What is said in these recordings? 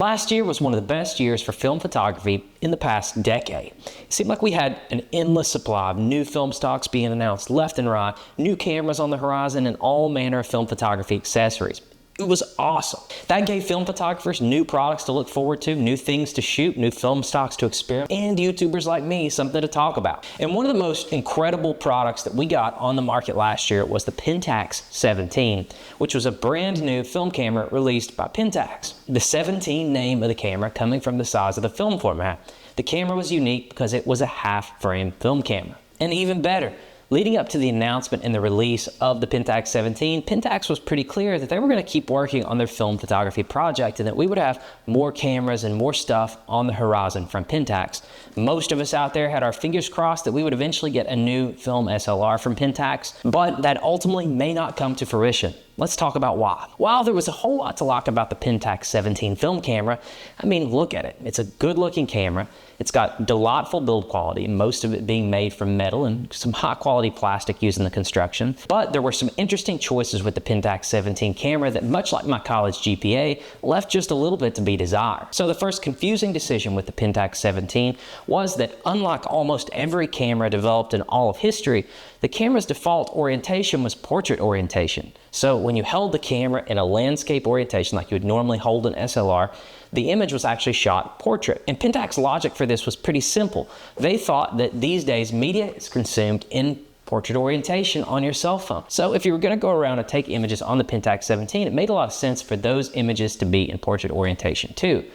Last year was one of the best years for film photography in the past decade. It seemed like we had an endless supply of new film stocks being announced left and right, new cameras on the horizon, and all manner of film photography accessories. It was awesome. That gave film photographers new products to look forward to, new things to shoot, new film stocks to experiment, and YouTubers like me something to talk about. And one of the most incredible products that we got on the market last year was the Pentax 17, which was a brand new film camera released by Pentax. The 17 name of the camera coming from the size of the film format. The camera was unique because it was a half-frame film camera. And even better, leading up to the announcement and the release of the Pentax 17, Pentax was pretty clear that they were going to keep working on their film photography project and that we would have more cameras and more stuff on the horizon from Pentax. Most of us out there had our fingers crossed that we would eventually get a new film SLR from Pentax, but that ultimately may not come to fruition. Let's talk about why. While there was a whole lot to like about the Pentax 17 film camera, I mean, look at it. It's a good-looking camera. It's got delightful build quality, most of it being made from metal and some high-quality plastic used in the construction. But there were some interesting choices with the Pentax 17 camera that, much like my college GPA, left just a little bit to be desired. So the first confusing decision with the Pentax 17 was that, unlike almost every camera developed in all of history, the camera's default orientation was portrait orientation. So when you held the camera in a landscape orientation like you would normally hold an SLR, the image was actually shot portrait. And Pentax logic for this was pretty simple. They thought that these days media is consumed in portrait orientation on your cell phone. So if you were going to go around and take images on the Pentax 17, it made a lot of sense for those images to be in portrait orientation too.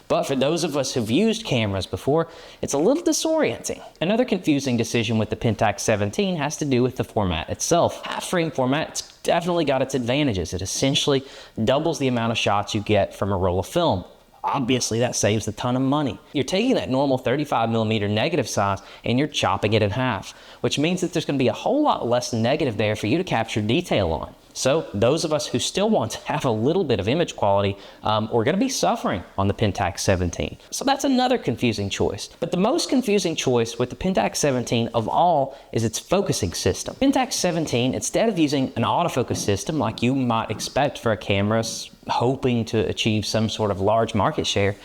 But for those of us who've used cameras before, it's a little disorienting. Another confusing decision with the Pentax 17 has to do with the format itself. Half-frame format, it's definitely got its advantages. It essentially doubles the amount of shots you get from a roll of film. Obviously, that saves a ton of money. You're taking that normal 35mm negative size and you're chopping it in half, which means that there's going to be a whole lot less negative there for you to capture detail on. So those of us who still want to have a little bit of image quality, we're going to be suffering on the Pentax 17. So that's another confusing choice. But the most confusing choice with the Pentax 17 of all is its focusing system. Pentax 17, instead of using an autofocus system like you might expect for a camera hoping to achieve some sort of large market share,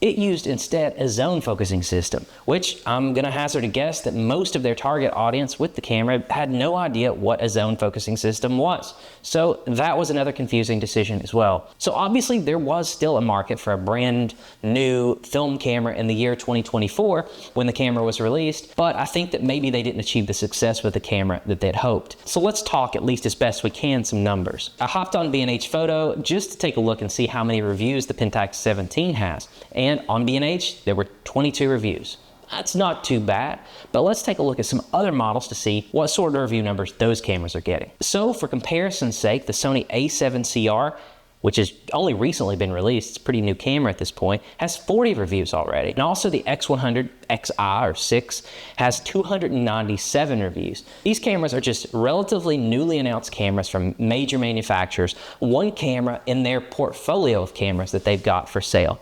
it used instead a zone focusing system, which I'm going to hazard a guess that most of their target audience with the camera had no idea what a zone focusing system was. So that was another confusing decision as well. So obviously there was still a market for a brand new film camera in the year 2024 when the camera was released, but I think that maybe they didn't achieve the success with the camera that they'd hoped. So let's talk, at least as best we can, some numbers. I hopped on B&H Photo just to take a look and see how many reviews the Pentax 17 has. And on B&H, there were 22 reviews. That's not too bad, but let's take a look at some other models to see what sort of review numbers those cameras are getting. So for comparison's sake, the Sony a7CR, which has only recently been released, it's a pretty new camera at this point, has 40 reviews already. And also the X100 XI or 6 has 297 reviews. These cameras are just relatively newly announced cameras from major manufacturers, one camera in their portfolio of cameras that they've got for sale.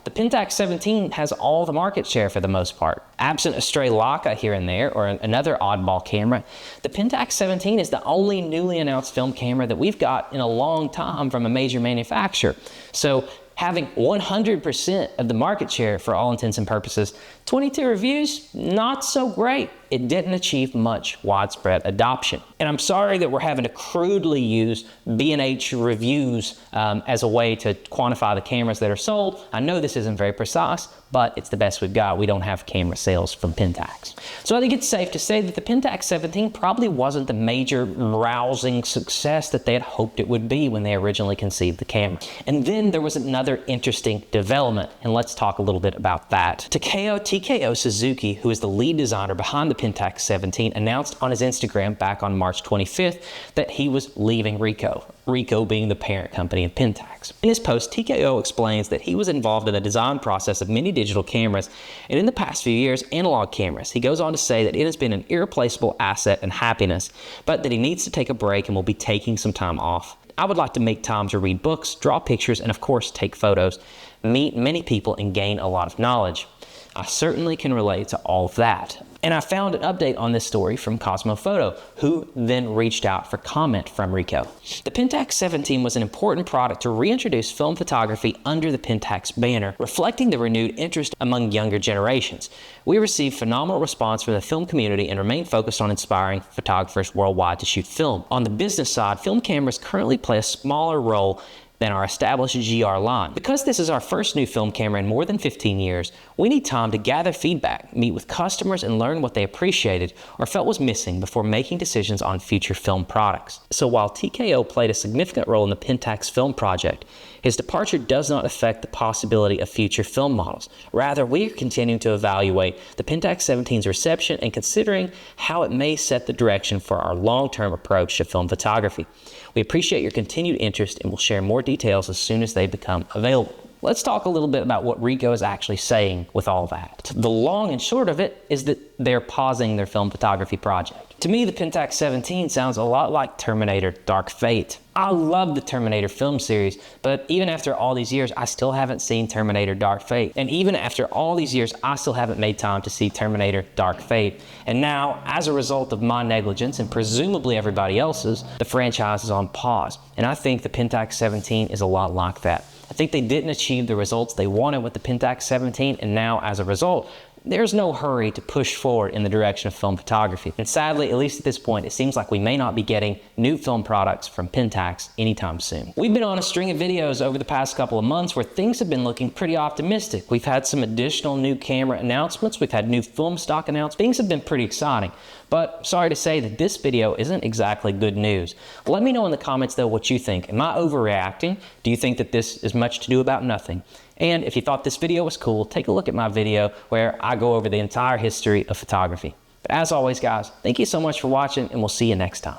The Pentax 17 has all the market share for the most part. Absent a stray Leica here and there, or another oddball camera, the Pentax 17 is the only newly announced film camera that we've got in a long time from a major manufacturer. So having 100% of the market share for all intents and purposes, 22 reviews, not so great. It didn't achieve much widespread adoption. And I'm sorry that we're having to crudely use B&H reviews as a way to quantify the cameras that are sold. I know this isn't very precise, but it's the best we've got. We don't have camera sales from Pentax. So I think it's safe to say that the Pentax 17 probably wasn't the major rousing success that they had hoped it would be when they originally conceived the camera. And then there was another interesting development, and let's talk a little bit about that. TKO Suzuki, who is the lead designer behind the Pentax 17, announced on his Instagram back on March 25th that he was leaving Ricoh. Ricoh being the parent company of Pentax. In his post, TKO explains that he was involved in the design process of many digital cameras, and in the past few years, analog cameras. He goes on to say that it has been an irreplaceable asset and happiness, but that he needs to take a break and will be taking some time off. I would like to make time to read books, draw pictures, and of course, take photos. meet many people, and gain a lot of knowledge. I certainly can relate to all of that. And I found an update on this story from Cosmo Photo, who then reached out for comment from Ricoh. The Pentax 17 was an important product to reintroduce film photography under the Pentax banner, reflecting the renewed interest among younger generations. We received phenomenal response from the film community and remain focused on inspiring photographers worldwide to shoot film. On the business side, film cameras currently play a smaller role than our established GR line. Because this is our first new film camera in more than 15 years, we need time to gather feedback, meet with customers, and learn what they appreciated or felt was missing before making decisions on future film products. So while TKO played a significant role in the Pentax film project, his departure does not affect the possibility of future film models. Rather, we are continuing to evaluate the Pentax 17's reception and considering how it may set the direction for our long-term approach to film photography. We appreciate your continued interest and will share more details as soon as they become available. Let's talk a little bit about what Ricoh is actually saying with all that. The long and short of it is that they're pausing their film photography project. To me, the Pentax 17 sounds a lot like Terminator Dark Fate. I love the Terminator film series, but even after all these years, I still haven't seen Terminator Dark Fate. And even after all these years, I still haven't made time to see Terminator Dark Fate. And now, as a result of my negligence and presumably everybody else's, the franchise is on pause. And I think the Pentax 17 is a lot like that. I think they didn't achieve the results they wanted with the Pentax 17, and now, as a result, there's no hurry to push forward in the direction of film photography. And sadly, at least at this point, it seems like we may not be getting new film products from Pentax anytime soon. We've been on a string of videos over the past couple of months where things have been looking pretty optimistic. We've had some additional new camera announcements. We've had new film stock announcements. Things have been pretty exciting. But sorry to say that this video isn't exactly good news. Let me know in the comments though what you think. Am I overreacting? Do you think that this is much to do about nothing? And if you thought this video was cool, take a look at my video where I go over the entire history of photography. But as always, guys, thank you so much for watching, and we'll see you next time.